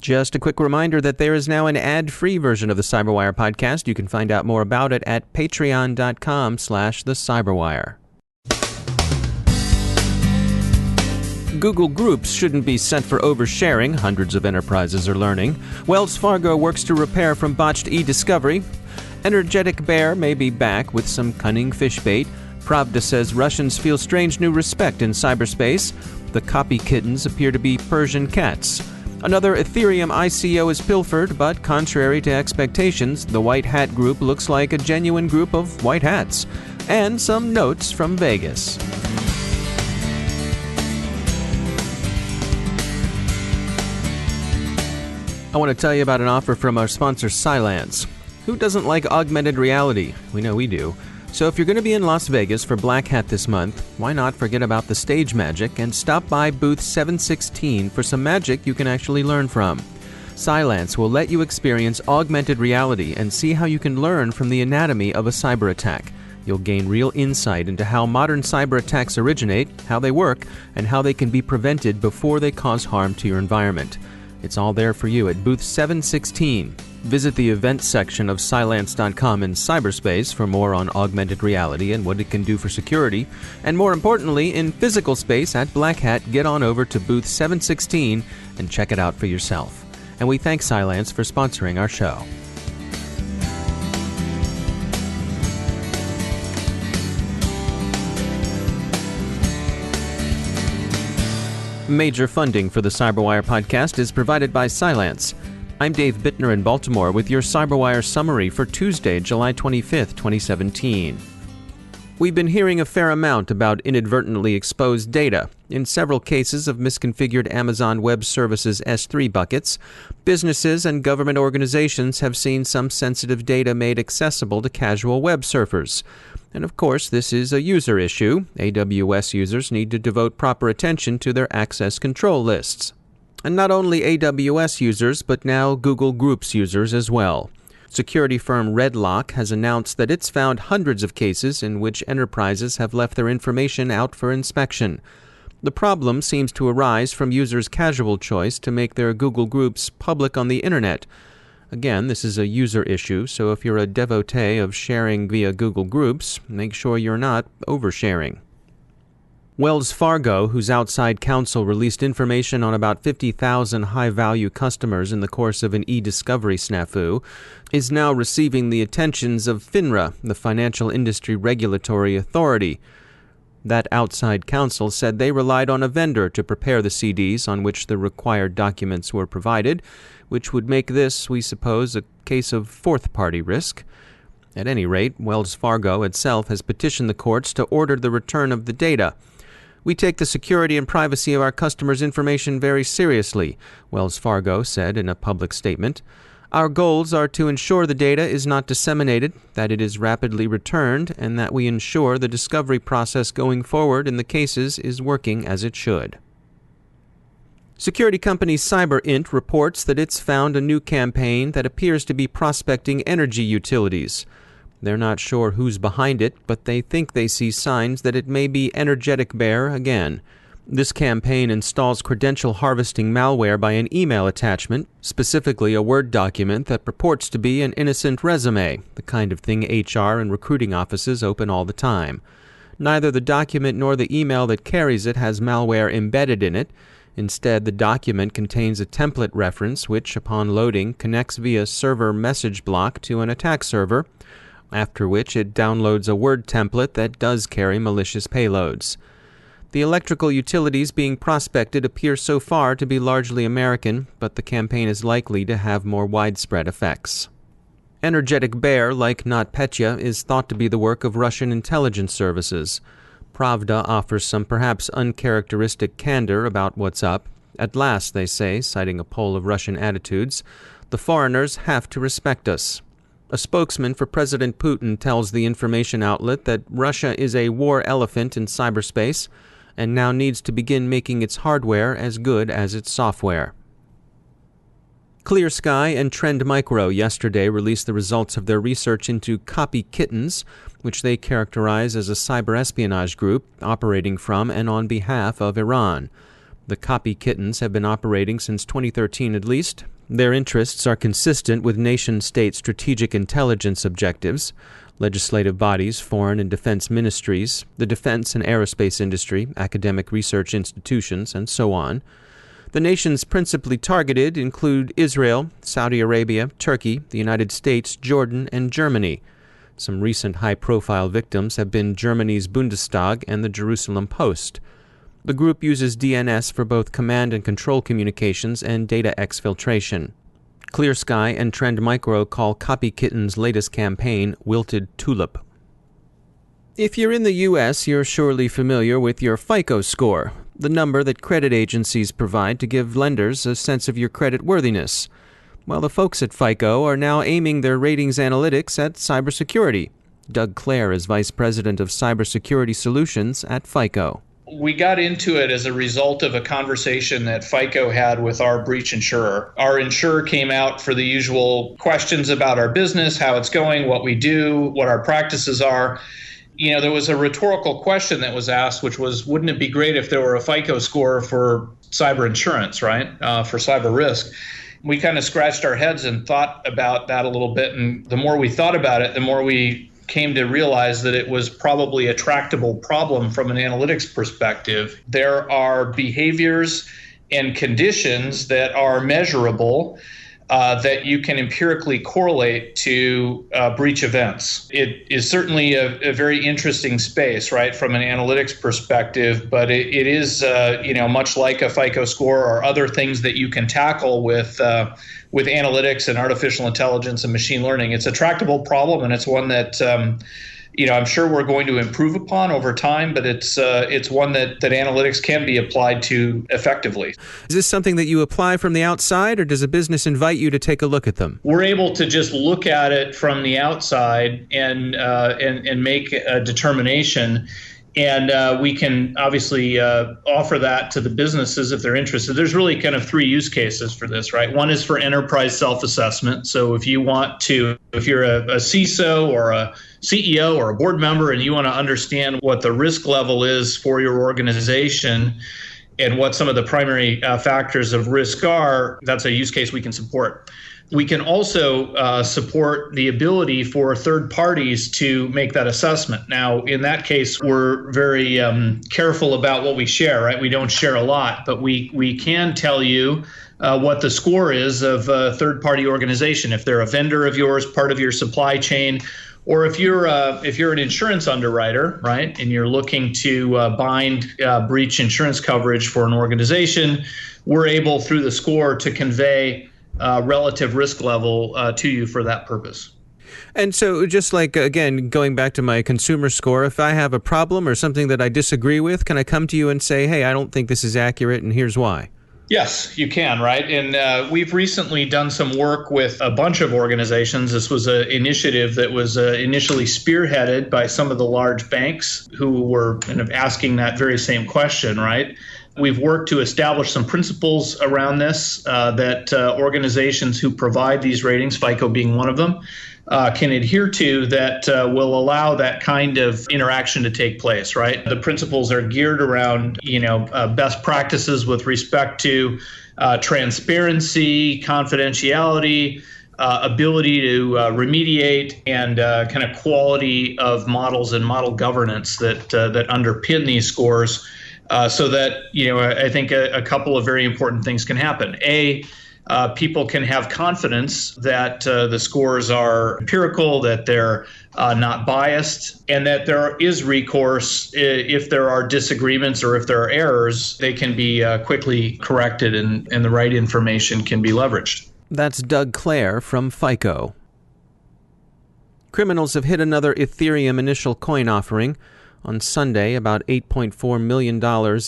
Just a quick reminder that there is now an ad-free version of the CyberWire podcast. You can find out more about it at patreon.com/thecyberwire. Google Groups shouldn't be sent for oversharing, hundreds of enterprises are learning. Wells Fargo works to repair from botched e-discovery. Energetic Bear may be back with some cunning phishbait. Pravda says Russians feel strange new respect in cyberspace. The CopyKittens appear to be Persian cats. Another Ethereum ICO is pilfered, but contrary to expectations, the White Hat Group looks like a genuine group of white hats. And some notes from Vegas. I want to tell you about an offer from our sponsor, Cylance. Who doesn't like augmented reality? We know we do. So if you're going to be in Las Vegas for Black Hat this month, why not forget about the stage magic and stop by booth 716 for some magic you can actually learn from. Cylance will let you experience augmented reality and see how you can learn from the anatomy of a cyber attack. You'll gain real insight into how modern cyber attacks originate, how they work, and how they can be prevented before they cause harm to your environment. It's all there for you at booth 716. Visit the events section of Cylance.com in cyberspace for more on augmented reality and what it can do for security. And more importantly, in physical space at Black Hat, get on over to booth 716 and check it out for yourself. And we thank Cylance for sponsoring our show. Major funding for the CyberWire podcast is provided by Cylance. I'm Dave Bittner in Baltimore with your CyberWire summary for Tuesday, July 25th, 2017. We've been hearing a fair amount about inadvertently exposed data. In several cases of misconfigured Amazon Web Services S3 buckets, businesses and government organizations have seen some sensitive data made accessible to casual web surfers. And of course, this is a user issue. AWS users need to devote proper attention to their access control lists. And not only AWS users, but now Google Groups users as well. Security firm Redlock has announced that it's found hundreds of cases in which enterprises have left their information out for inspection. The problem seems to arise from users' casual choice to make their Google Groups public on the internet. Again, this is a user issue, so if you're a devotee of sharing via Google Groups, make sure you're not oversharing. Wells Fargo, whose outside counsel released information on about 50,000 high-value customers in the course of an e-discovery snafu, is now receiving the attentions of FINRA, the Financial Industry Regulatory Authority. That outside counsel said they relied on a vendor to prepare the CDs on which the required documents were provided, which would make this, we suppose, a case of fourth-party risk. At any rate, Wells Fargo itself has petitioned the courts to order the return of the data. We take the security and privacy of our customers' information very seriously, Wells Fargo said in a public statement. Our goals are to ensure the data is not disseminated, that it is rapidly returned, and that we ensure the discovery process going forward in the cases is working as it should. Security company cyber&nbsp reports that it's found a new campaign that appears to be prospecting energy utilities. They're not sure who's behind it, but they think they see signs that it may be Energetic Bear again. This campaign installs credential harvesting malware by an email attachment, specifically a Word document that purports to be an innocent resume, the kind of thing HR and recruiting offices open all the time. Neither the document nor the email that carries it has malware embedded in it. Instead, the document contains a template reference which, upon loading, connects via server message block to an attack server, after which it downloads a Word template that does carry malicious payloads. The electrical utilities being prospected appear so far to be largely American, but the campaign is likely to have more widespread effects. Energetic Bear, like NotPetya, is thought to be the work of Russian intelligence services. Pravda offers some perhaps uncharacteristic candor about what's up. At last, they say, citing a poll of Russian attitudes, the foreigners have to respect us. A spokesman for President Putin tells the information outlet that Russia is a war elephant in cyberspace and now needs to begin making its hardware as good as its software. Clear Sky and Trend Micro yesterday released the results of their research into CopyKittens, which they characterize as a cyber espionage group operating from and on behalf of Iran. The CopyKittens have been operating since 2013 at least. Their interests are consistent with nation-state strategic intelligence objectives, legislative bodies, foreign and defense ministries, the defense and aerospace industry, academic research institutions, and so on. The nations principally targeted include Israel, Saudi Arabia, Turkey, the United States, Jordan, and Germany. Some recent high-profile victims have been Germany's Bundestag and the Jerusalem Post. The group uses DNS for both command and control communications and data exfiltration. Clear Sky and Trend Micro call CopyKitten's latest campaign Wilted Tulip. If you're in the U.S., you're surely familiar with your FICO score, the number that credit agencies provide to give lenders a sense of your credit worthiness. Well, the folks at FICO are now aiming their ratings analytics at cybersecurity. Doug Clare is Vice President of Cybersecurity Solutions at FICO. We got into it as a result of a conversation that FICO had with our breach insurer. Our insurer came out for the usual questions about our business, how it's going, what we do, what our practices are. You know, there was a rhetorical question that was asked, which was, wouldn't it be great if there were a FICO score for cyber insurance, right, for cyber risk? We kind of scratched our heads and thought about that a little bit. And the more we thought about it, the more we came to realize that it was probably a tractable problem from an analytics perspective. There are behaviors and conditions that are measurable that you can empirically correlate to breach events. It is certainly a very interesting space, right, from an analytics perspective, but it is, much like a FICO score or other things that you can tackle with analytics and artificial intelligence and machine learning. It's a tractable problem, and it's one that I'm sure we're going to improve upon over time, but it's one that analytics can be applied to effectively. Is this something that you apply from the outside, or does a business invite you to take a look at them? We're able to just look at it from the outside and make a determination. And we can obviously offer that to the businesses if they're interested. There's really kind of three use cases for this, right? One is for enterprise self-assessment. So if you're a CISO or a CEO or a board member and you want to understand what the risk level is for your organization and what some of the primary factors of risk are, that's a use case we can support. We can also support the ability for third parties to make that assessment. Now, in that case, we're very careful about what we share, right? We don't share a lot, but we can tell you what the score is of a third-party organization. If they're a vendor of yours, part of your supply chain, or if you're an insurance underwriter, right, and you're looking to bind breach insurance coverage for an organization, we're able through the score to convey relative risk level to you for that purpose. And so just like, again, going back to my consumer score, if I have a problem or something that I disagree with, can I come to you and say, hey, I don't think this is accurate and here's why? Yes, you can, right? And we've recently done some work with a bunch of organizations. This was an initiative that was initially spearheaded by some of the large banks who were kind of asking that very same question, right? We've worked to establish some principles around this that organizations who provide these ratings, FICO being one of them, can adhere to that will allow that kind of interaction to take place, right? The principles are geared around, best practices with respect to transparency, confidentiality, ability to remediate, and kind of quality of models and model governance that underpin these scores. So that, I think a couple of very important things can happen. People can have confidence that the scores are empirical, that they're not biased, and that there is recourse if there are disagreements or if there are errors, they can be quickly corrected and the right information can be leveraged. That's Doug Clare from FICO. Criminals have hit another Ethereum initial coin offering. On Sunday, about $8.4 million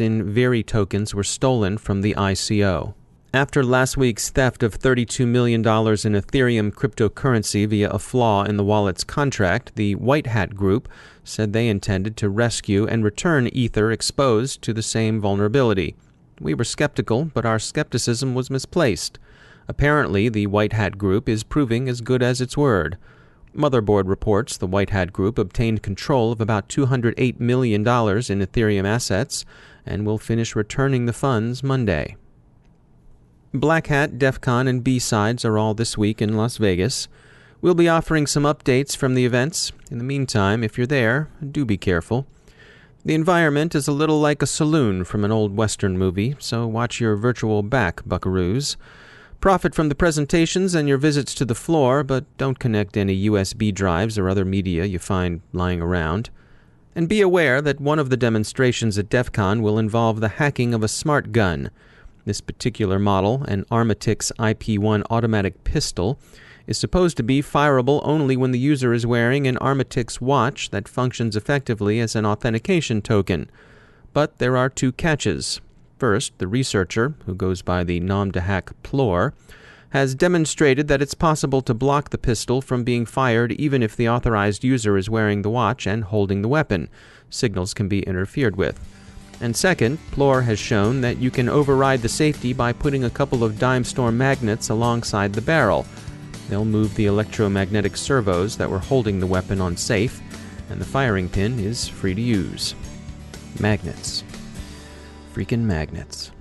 in Veri tokens were stolen from the ICO. After last week's theft of $32 million in Ethereum cryptocurrency via a flaw in the wallet's contract, the White Hat Group said they intended to rescue and return Ether exposed to the same vulnerability. We were skeptical, but our skepticism was misplaced. Apparently, the White Hat Group is proving as good as its word. Motherboard reports the White Hat Group obtained control of about $208 million in Ethereum assets and will finish returning the funds Monday. Black Hat, DEF CON, and B-Sides are all this week in Las Vegas. We'll be offering some updates from the events. In the meantime, if you're there, do be careful. The environment is a little like a saloon from an old Western movie, so watch your virtual back, buckaroos. Profit from the presentations and your visits to the floor, but don't connect any USB drives or other media you find lying around. And be aware that one of the demonstrations at DEF CON will involve the hacking of a smart gun. This particular model, an Armatix IP-1 automatic pistol, is supposed to be fireable only when the user is wearing an Armatix watch that functions effectively as an authentication token. But there are two catches. First, the researcher, who goes by the nom-de-hack Plore, has demonstrated that it's possible to block the pistol from being fired even if the authorized user is wearing the watch and holding the weapon. Signals can be interfered with. And second, Plore has shown that you can override the safety by putting a couple of dime store magnets alongside the barrel. They'll move the electromagnetic servos that were holding the weapon on safe, and the firing pin is free to use. Magnets. Freaking magnets.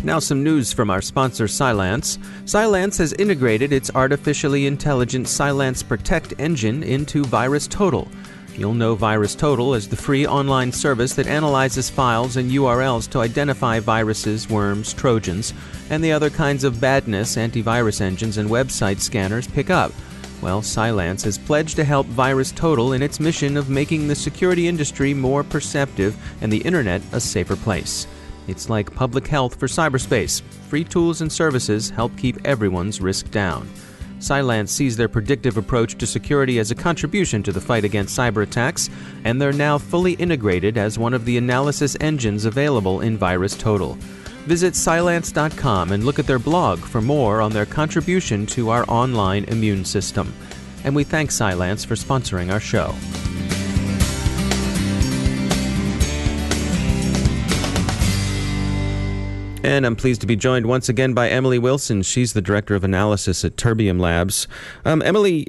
Now some news from our sponsor, Cylance. Cylance has integrated its artificially intelligent Cylance Protect engine into VirusTotal. You'll know VirusTotal as the free online service that analyzes files and URLs to identify viruses, worms, trojans, and the other kinds of badness antivirus engines and website scanners pick up. Well, Cylance has pledged to help VirusTotal in its mission of making the security industry more perceptive and the internet a safer place. It's like public health for cyberspace. Free tools and services help keep everyone's risk down. Cylance sees their predictive approach to security as a contribution to the fight against cyber attacks, and they're now fully integrated as one of the analysis engines available in VirusTotal. Visit Cylance.com and look at their blog for more on their contribution to our online immune system. And we thank Cylance for sponsoring our show. And I'm pleased to be joined once again by Emily Wilson. She's the Director of Analysis at Terbium Labs. Emily,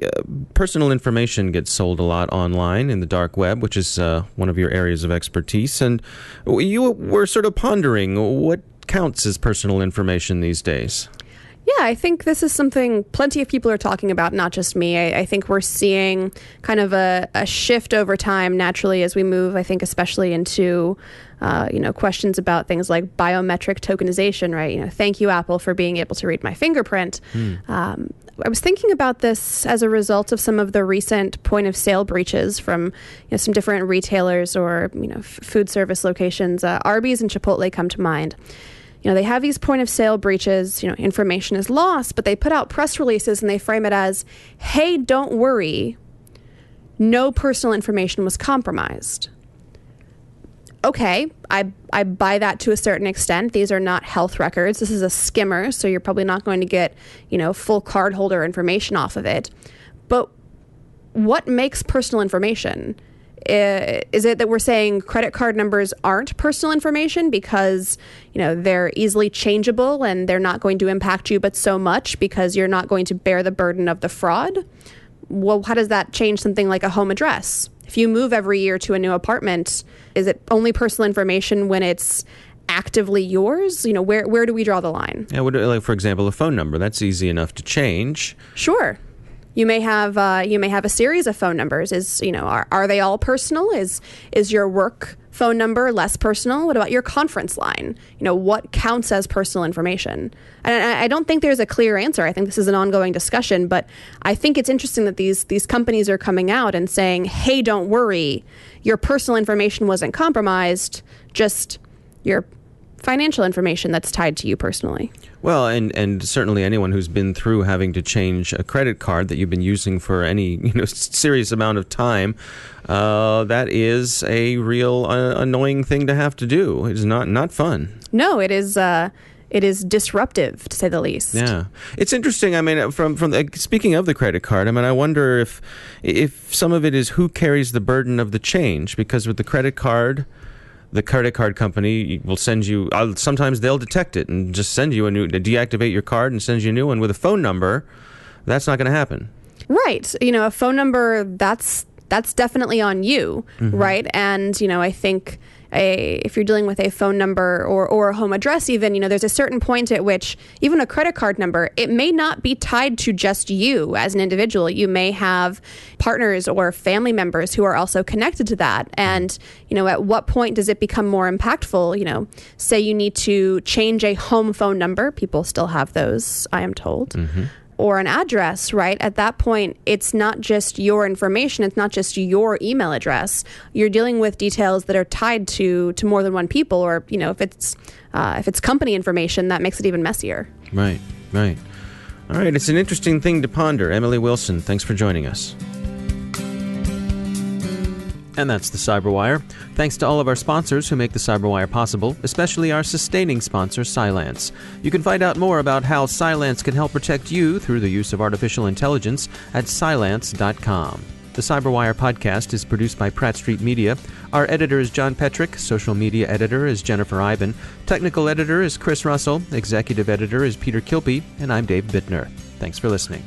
personal information gets sold a lot online in the dark web, which is one of your areas of expertise. And you were sort of pondering what counts as personal information these days. Yeah, I think this is something plenty of people are talking about, not just me. I think we're seeing kind of a shift over time naturally as we move, I think, especially into, questions about things like biometric tokenization, right? Thank you, Apple, for being able to read my fingerprint. I was thinking about this as a result of some of the recent point of sale breaches from some different retailers or food service locations. Arby's and Chipotle come to mind. They have these point of sale breaches, information is lost, but they put out press releases and they frame it as, hey, don't worry, no personal information was compromised. Okay, I buy that to a certain extent. These are not health records. This is a skimmer, so you're probably not going to get, full cardholder information off of it. But what makes personal information? Is it that we're saying credit card numbers aren't personal information because, they're easily changeable and they're not going to impact you but so much because you're not going to bear the burden of the fraud? Well, how does that change something like a home address? If you move every year to a new apartment, is it only personal information when it's actively yours? Where do we draw the line? Yeah, like for example, a phone number. That's easy enough to change. Sure. You may have a series of phone numbers. Are they all personal? Is your work phone number less personal? What about your conference line? What counts as personal information? And I don't think there's a clear answer. I think this is an ongoing discussion, but I think it's interesting that these companies are coming out and saying, hey, don't worry, your personal information wasn't compromised, just your financial information that's tied to you personally. Well, and certainly anyone who's been through having to change a credit card that you've been using for any serious amount of time, that is a real annoying thing to have to do. It's not fun. No, it is. It is disruptive, to say the least. Yeah, it's interesting. I mean, from speaking of the credit card, I wonder if some of it is who carries the burden of the change, because with the credit card, The credit card company will send you, sometimes they'll detect it and just send you deactivate your card and send you a new one with a phone number. That's not going to happen. Right. A phone number, that's definitely on you, right? And, I think if you're dealing with a phone number or a home address even, there's a certain point at which even a credit card number, it may not be tied to just you as an individual. You may have partners or family members who are also connected to that. And, at what point does it become more impactful? Say you need to change a home phone number. People still have those, I am told. Or an address, right? At that point, it's not just your information. It's not just your email address. You're dealing with details that are tied to more than one people, or if it's company information, that makes it even messier. Right. All right, it's an interesting thing to ponder. Emily Wilson, thanks for joining us. And that's the Cyberwire. Thanks to all of our sponsors who make the Cyberwire possible, especially our sustaining sponsor, Cylance. You can find out more about how Cylance can help protect you through the use of artificial intelligence at cylance.com. The Cyberwire podcast is produced by Pratt Street Media. Our editor is John Petrick. Social media editor is Jennifer Iben. Technical editor is Chris Russell. Executive editor is Peter Kilpie. And I'm Dave Bittner. Thanks for listening.